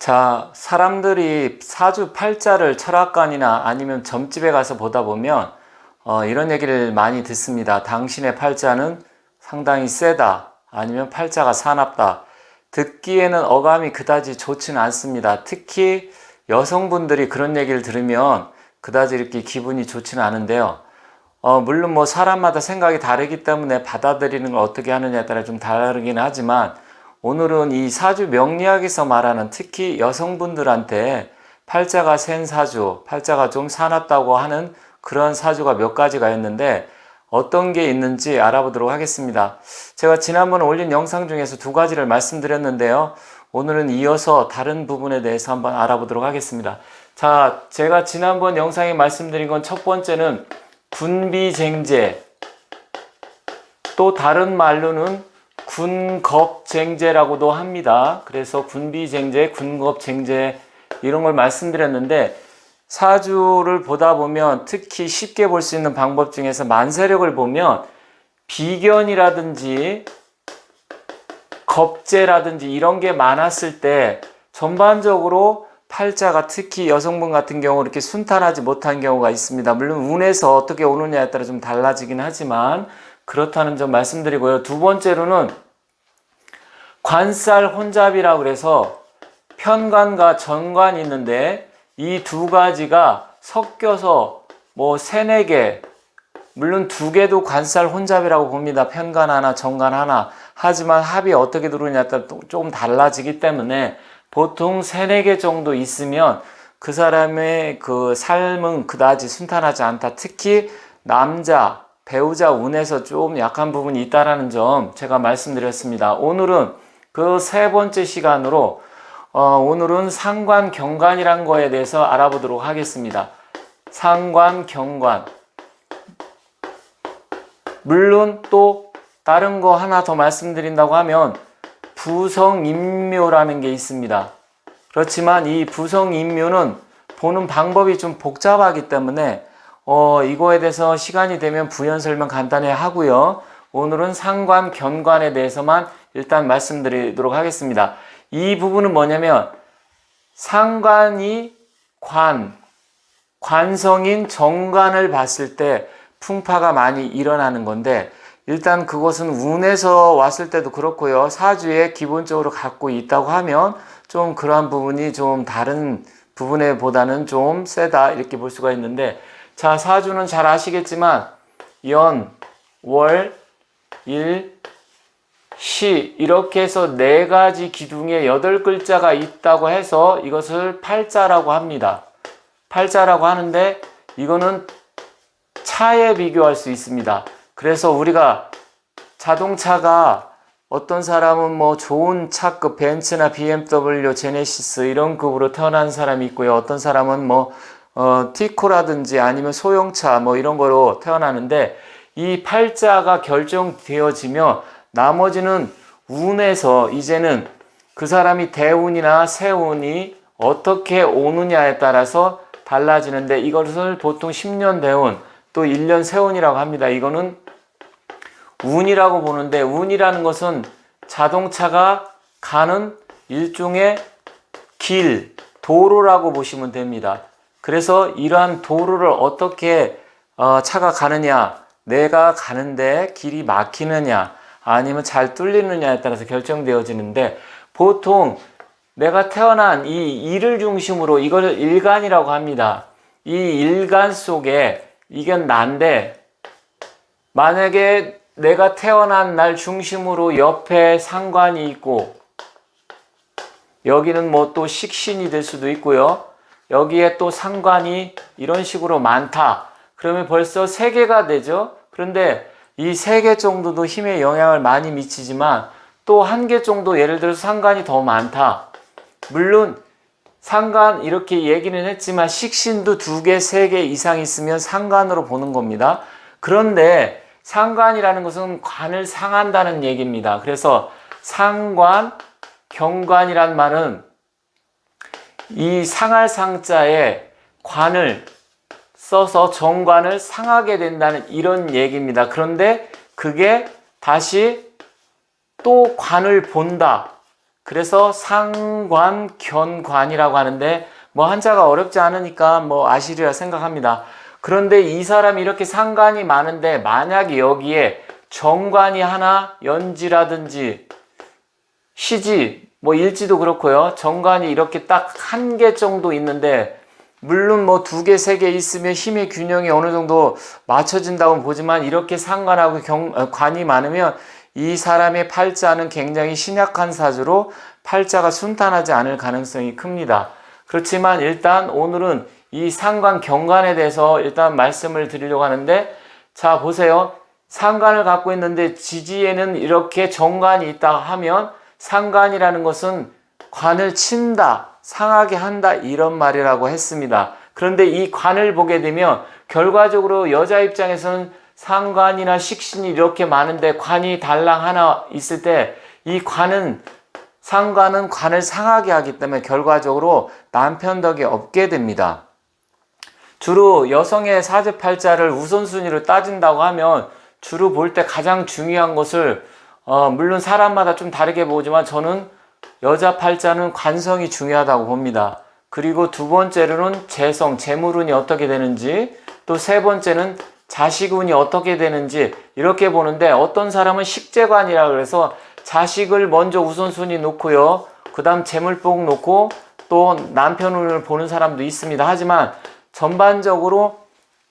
자, 사람들이 사주 팔자를 철학관이나 아니면 점집에 가서 보다 보면 이런 얘기를 많이 듣습니다. 당신의 팔자는 상당히 세다. 아니면 팔자가 사납다. 듣기에는 어감이 그다지 좋지는 않습니다. 특히 여성분들이 그런 얘기를 들으면 그다지 이렇게 기분이 좋지는 않은데요. 물론 뭐 사람마다 생각이 다르기 때문에 받아들이는 걸 어떻게 하느냐에 따라 좀 다르긴 하지만 오늘은 이 사주 명리학에서 말하는 특히 여성분들한테 팔자가 센 사주, 팔자가 좀 사납다고 하는 그런 사주가 몇 가지가 있는데 어떤 게 있는지 알아보도록 하겠습니다. 제가 지난번에 올린 영상 중에서 두 가지를 말씀드렸는데요. 오늘은 이어서 다른 부분에 대해서 한번 알아보도록 하겠습니다. 자, 제가 지난번 영상에 말씀드린 건 첫 번째는 군비쟁제, 또 다른 말로는 군겁쟁제라고도 합니다. 그래서 군비쟁제, 군겁쟁제 이런 걸 말씀드렸는데 사주를 보다 보면 특히 쉽게 볼 수 있는 방법 중에서 만세력을 보면 비견이라든지 겁재라든지 이런 게 많았을 때 전반적으로 팔자가 특히 여성분 같은 경우 이렇게 순탄하지 못한 경우가 있습니다. 물론 운에서 어떻게 오느냐에 따라 좀 달라지긴 하지만 그렇다는 점 말씀드리고요. 두 번째로는 관살 혼잡이라고 그래서 편관과 전관이 있는데 이 두 가지가 섞여서 뭐 세네 개, 물론 두 개도 관살 혼잡이라고 봅니다. 편관 하나, 전관 하나. 하지만 합이 어떻게 들어오냐에 따라 조금 달라지기 때문에 보통 세네 개 정도 있으면 그 사람의 그 삶은 그다지 순탄하지 않다. 특히 남자, 배우자 운에서 좀 약한 부분이 있다라는 점 제가 말씀드렸습니다. 오늘은 그 세 번째 시간으로 오늘은 상관, 경관이란 거에 대해서 알아보도록 하겠습니다. 상관, 경관. 물론 또 다른 거 하나 더 말씀드린다고 하면 부성인묘라는 게 있습니다. 그렇지만 이 부성인묘는 보는 방법이 좀 복잡하기 때문에 이거에 대해서 시간이 되면 부연 설명 간단히 하고요. 오늘은 상관, 견관에 대해서만 일단 말씀드리도록 하겠습니다. 이 부분은 뭐냐면 상관이 관성인 정관을 봤을 때 풍파가 많이 일어나는 건데 일단 그것은 운에서 왔을 때도 그렇고요. 사주에 기본적으로 갖고 있다고 하면 좀 그러한 부분이 좀 다른 부분에 보다는 좀 세다 이렇게 볼 수가 있는데 자, 사주는 잘 아시겠지만 연, 월, 일, 시 이렇게 해서 네 가지 기둥에 8글자가 있다고 해서 이것을 팔자라고 합니다. 팔자라고 하는데 이거는 차에 비교할 수 있습니다. 그래서 우리가 자동차가 어떤 사람은 뭐 좋은 차급 벤츠나 BMW, 제네시스 이런 급으로 태어난 사람이 있고요. 어떤 사람은 뭐 티코라든지 아니면 소형차 뭐 이런 거로 태어나는데 이 팔자가 결정되어지며 나머지는 운에서 이제는 그 사람이 대운이나 세운이 어떻게 오느냐에 따라서 달라지는데 이것을 보통 10년 대운 또 1년 세운이라고 합니다. 이거는 운이라고 보는데 운이라는 것은 자동차가 가는 일종의 길, 도로라고 보시면 됩니다. 그래서 이러한 도로를 어떻게 차가 가느냐, 내가 가는데 길이 막히느냐 아니면 잘 뚫리느냐에 따라서 결정되어지는데 보통 내가 태어난 이 일을 중심으로 이걸 일간이라고 합니다. 이 일간 속에 이게 난데 만약에 내가 태어난 날 중심으로 옆에 상관이 있고 여기는 뭐 또 식신이 될 수도 있고요. 여기에 또 상관이 이런 식으로 많다. 그러면 벌써 3개가 되죠. 그런데 이 3개 정도도 힘에 영향을 많이 미치지만 또 1개 정도 예를 들어서 상관이 더 많다. 물론 상관 이렇게 얘기는 했지만 식신도 2개, 3개 이상 있으면 상관으로 보는 겁니다. 그런데 상관이라는 것은 관을 상한다는 얘기입니다. 그래서 상관, 경관이란 말은 이 상할 상자에 관을 써서 정관을 상하게 된다는 이런 얘기입니다. 그런데 그게 다시 또 관을 본다. 그래서 상관, 견관이라고 하는데 뭐 한자가 어렵지 않으니까 뭐 아시리라 생각합니다. 그런데 이 사람이 이렇게 상관이 많은데 만약에 여기에 정관이 하나 연지라든지 시지 뭐 일지도 그렇고요. 정관이 이렇게 딱 한 개 정도 있는데 물론 뭐 두 개, 세 개 있으면 힘의 균형이 어느 정도 맞춰진다고 보지만 이렇게 상관하고 관이 많으면 이 사람의 팔자는 굉장히 신약한 사주로 팔자가 순탄하지 않을 가능성이 큽니다. 그렇지만 일단 오늘은 이 상관, 경관에 대해서 일단 말씀을 드리려고 하는데 자 보세요. 상관을 갖고 있는데 지지에는 이렇게 정관이 있다 하면 상관이라는 것은 관을 친다, 상하게 한다 이런 말이라고 했습니다. 그런데 이 관을 보게 되면 결과적으로 여자 입장에서는 상관이나 식신이 이렇게 많은데 관이 달랑 하나 있을 때 이 관은 상관은 관을 상하게 하기 때문에 결과적으로 남편 덕이 없게 됩니다. 주로 여성의 사주팔자를 우선순위로 따진다고 하면 주로 볼 때 가장 중요한 것을 물론 사람마다 좀 다르게 보지만 저는 여자 팔자는 관성이 중요하다고 봅니다. 그리고 두 번째로는 재성, 재물운이 어떻게 되는지, 또 세 번째는 자식운이 어떻게 되는지 이렇게 보는데 어떤 사람은 식재관이라 그래서 자식을 먼저 우선순위 놓고요. 그 다음 재물복 놓고 또 남편운을 보는 사람도 있습니다. 하지만 전반적으로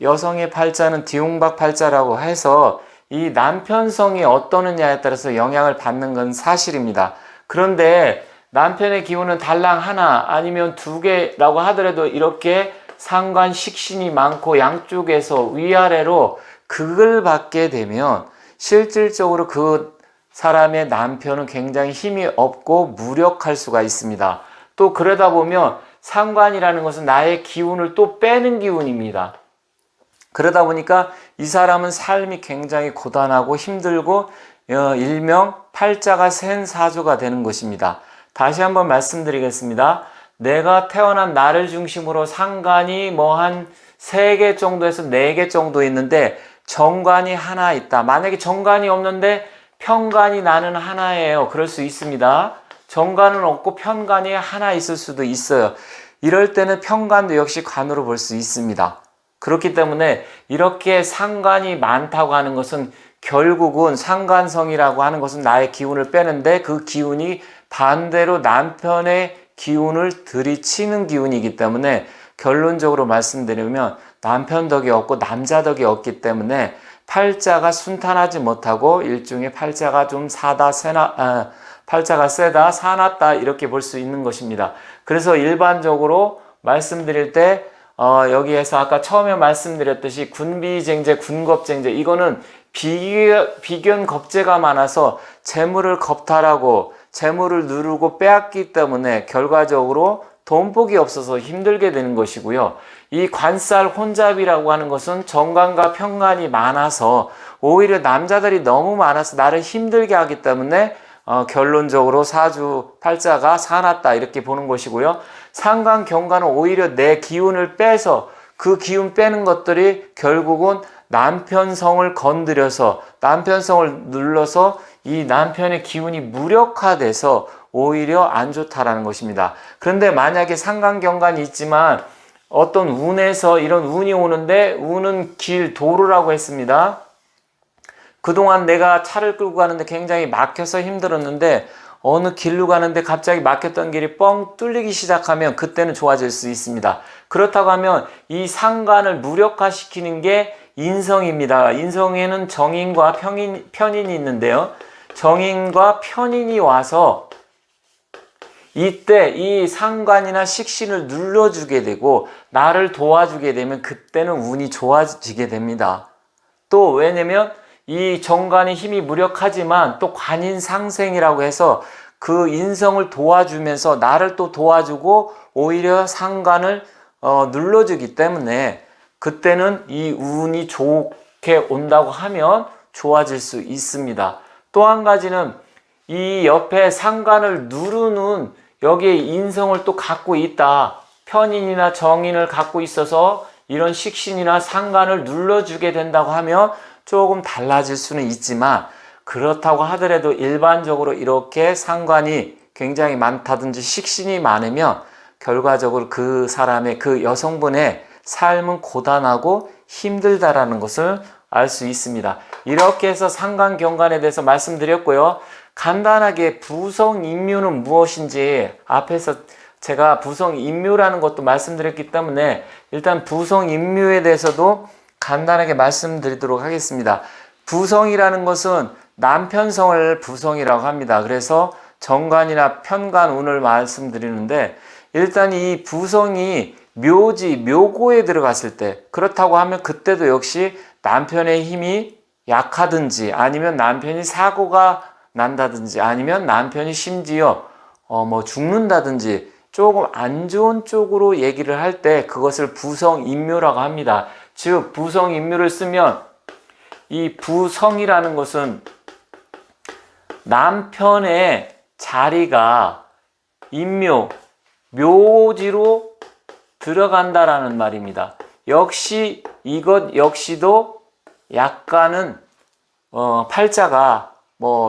여성의 팔자는 디용박 팔자라고 해서 이 남편성이 어떠느냐에 따라서 영향을 받는 건 사실입니다. 그런데 남편의 기운은 달랑 하나 아니면 두 개라고 하더라도 이렇게 상관 식신이 많고 양쪽에서 위아래로 극을 받게 되면 실질적으로 그 사람의 남편은 굉장히 힘이 없고 무력할 수가 있습니다. 또 그러다 보면 상관이라는 것은 나의 기운을 또 빼는 기운입니다. 그러다 보니까 이 사람은 삶이 굉장히 고단하고 힘들고 일명 팔자가 센 사주가 되는 것입니다. 다시 한번 말씀드리겠습니다. 내가 태어난 날을 중심으로 상관이 뭐 한 3개 정도에서 4개 정도 있는데 정관이 하나 있다. 만약에 정관이 없는데 편관이 나는 하나예요. 그럴 수 있습니다. 정관은 없고 편관이 하나 있을 수도 있어요. 이럴 때는 편관도 역시 관으로 볼 수 있습니다. 그렇기 때문에 이렇게 상관이 많다고 하는 것은 결국은 상관성이라고 하는 것은 나의 기운을 빼는데 그 기운이 반대로 남편의 기운을 들이치는 기운이기 때문에 결론적으로 말씀드리면 남편 덕이 없고 남자 덕이 없기 때문에 팔자가 순탄하지 못하고 일종의 팔자가 좀 팔자가 세다, 사납다 이렇게 볼 수 있는 것입니다. 그래서 일반적으로 말씀드릴 때 여기에서 아까 처음에 말씀드렸듯이 군비쟁제, 군겁쟁제 이거는 비견 겁재가 많아서 재물을 겁탈하고 재물을 누르고 빼앗기 때문에 결과적으로 돈복이 없어서 힘들게 되는 것이고요. 이 관살 혼잡이라고 하는 것은 정관과 편관이 많아서 오히려 남자들이 너무 많아서 나를 힘들게 하기 때문에 결론적으로 사주 팔자가 사납다 이렇게 보는 것이고요. 상관 경관은 오히려 내 기운을 빼서 그 기운 빼는 것들이 결국은 남편성을 건드려서 남편성을 눌러서 이 남편의 기운이 무력화돼서 오히려 안 좋다라는 것입니다. 그런데 만약에 상관 경관이 있지만 어떤 운에서 이런 운이 오는데 운은 길 도로라고 했습니다. 그동안 내가 차를 끌고 가는데 굉장히 막혀서 힘들었는데 어느 길로 가는데 갑자기 막혔던 길이 뻥 뚫리기 시작하면 그때는 좋아질 수 있습니다. 그렇다고 하면 이 상관을 무력화시키는 게 인성입니다. 인성에는 정인과 편인이 있는데요. 정인과 편인이 와서 이때 이 상관이나 식신을 눌러주게 되고 나를 도와주게 되면 그때는 운이 좋아지게 됩니다. 또 왜냐면 이 정관의 힘이 무력하지만 또 관인상생이라고 해서 그 인성을 도와주면서 나를 또 도와주고 오히려 상관을 눌러주기 때문에 그때는 이 운이 좋게 온다고 하면 좋아질 수 있습니다. 또 한 가지는 이 옆에 상관을 누르는 여기에 인성을 또 갖고 있다. 편인이나 정인을 갖고 있어서 이런 식신이나 상관을 눌러주게 된다고 하면 조금 달라질 수는 있지만 그렇다고 하더라도 일반적으로 이렇게 상관이 굉장히 많다든지 식신이 많으면 결과적으로 그 사람의 그 여성분의 삶은 고단하고 힘들다라는 것을 알 수 있습니다. 이렇게 해서 상관경관에 대해서 말씀드렸고요. 간단하게 부성인묘는 무엇인지 앞에서 제가 부성인묘라는 것도 말씀드렸기 때문에 일단 부성인묘에 대해서도 간단하게 말씀드리도록 하겠습니다. 부성이라는 것은 남편성을 부성이라고 합니다. 그래서 정관이나 편관, 운을 말씀드리는데 일단 이 부성이 묘지, 묘고에 들어갔을 때 그렇다고 하면 그때도 역시 남편의 힘이 약하든지 아니면 남편이 사고가 난다든지 아니면 남편이 심지어 죽는다든지 조금 안 좋은 쪽으로 얘기를 할 때 그것을 부성인묘라고 합니다. 즉 부성인묘를 쓰면 이 부성이라는 것은 남편의 자리가 인묘, 묘지로 들어간다라는 말입니다. 역시 이것 역시도 약간은 팔자가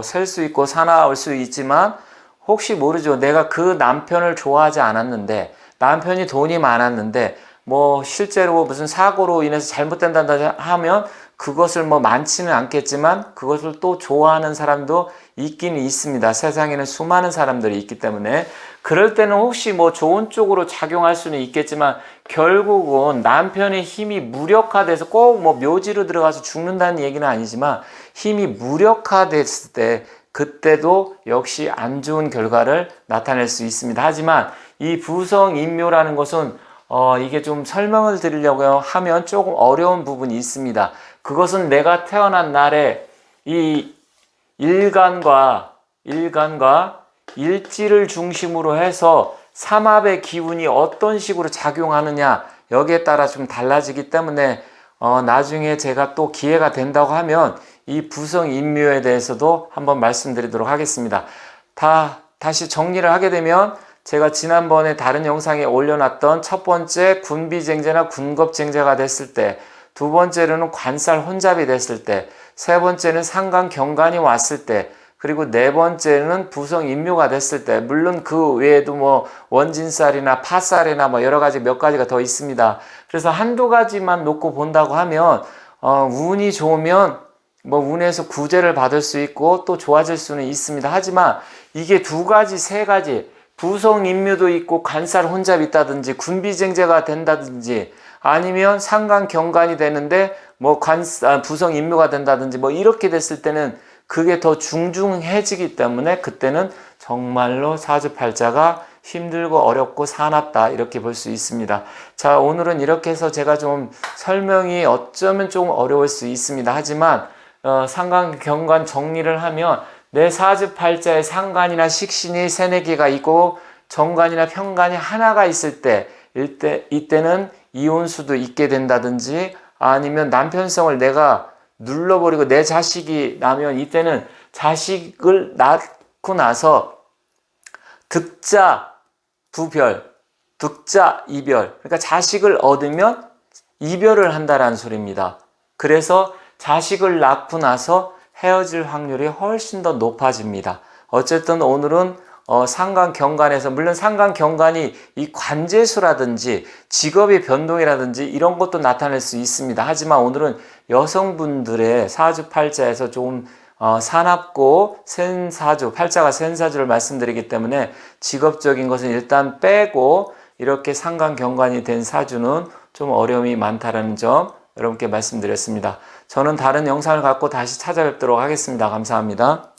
셀 수 있고 사나울 수 있지만 혹시 모르죠. 내가 그 남편을 좋아하지 않았는데 남편이 돈이 많았는데 실제로 무슨 사고로 인해서 잘못된다 하면 그것을 많지는 않겠지만 그것을 또 좋아하는 사람도 있긴 있습니다. 세상에는 수많은 사람들이 있기 때문에 그럴 때는 혹시 좋은 쪽으로 작용할 수는 있겠지만 결국은 남편의 힘이 무력화돼서 꼭 묘지로 들어가서 죽는다는 얘기는 아니지만 힘이 무력화됐을 때 그때도 역시 안 좋은 결과를 나타낼 수 있습니다. 하지만 이 부성인묘라는 것은 이게 좀 설명을 드리려고 하면 조금 어려운 부분이 있습니다. 그것은 내가 태어난 날에 이 일간과 일지를 중심으로 해서 삼합의 기운이 어떤 식으로 작용하느냐 여기에 따라 좀 달라지기 때문에 나중에 제가 또 기회가 된다고 하면 이 부성인묘에 대해서도 한번 말씀드리도록 하겠습니다. 다시 정리를 하게 되면 제가 지난번에 다른 영상에 올려놨던 첫 번째 군비쟁제나 군겁쟁제가 됐을 때, 두 번째로는 관살 혼잡이 됐을 때, 세 번째는 상관경관이 왔을 때, 그리고 네 번째는 부성인묘가 됐을 때, 물론 그 외에도 원진살이나 파살이나 여러 가지 몇 가지가 더 있습니다. 그래서 한두 가지만 놓고 본다고 하면 운이 좋으면 운에서 구제를 받을 수 있고 또 좋아질 수는 있습니다. 하지만 이게 두 가지, 세 가지 부성인묘도 있고 관살 혼잡이 있다든지 군비쟁제가 된다든지 아니면 상관경관이 되는데 부성인묘가 된다든지 이렇게 됐을 때는 그게 더 중중해지기 때문에 그때는 정말로 사주팔자가 힘들고 어렵고 사납다 이렇게 볼 수 있습니다. 자, 오늘은 이렇게 해서 제가 좀 설명이 어쩌면 좀 어려울 수 있습니다. 하지만 상관경관 정리를 하면 내 사주팔자에 상관이나 식신이 세네 개가 있고 정관이나 편관이 하나가 있을 때 이때는 이혼수도 있게 된다든지 아니면 남편성을 내가 눌러버리고 내 자식이 나면 이때는 자식을 낳고 나서 득자 부별, 득자 이별, 그러니까 자식을 얻으면 이별을 한다라는 소리입니다. 그래서 자식을 낳고 나서 헤어질 확률이 훨씬 더 높아집니다. 어쨌든 오늘은 상관경관에서 물론 상관경관이 이 관제수라든지 직업의 변동이라든지 이런 것도 나타낼 수 있습니다. 하지만 오늘은 여성분들의 사주팔자에서 좀 사납고 센 사주, 팔자가 센 사주를 말씀드리기 때문에 직업적인 것은 일단 빼고 이렇게 상관경관이 된 사주는 좀 어려움이 많다라는 점 여러분께 말씀드렸습니다. 저는 다른 영상을 갖고 다시 찾아뵙도록 하겠습니다. 감사합니다.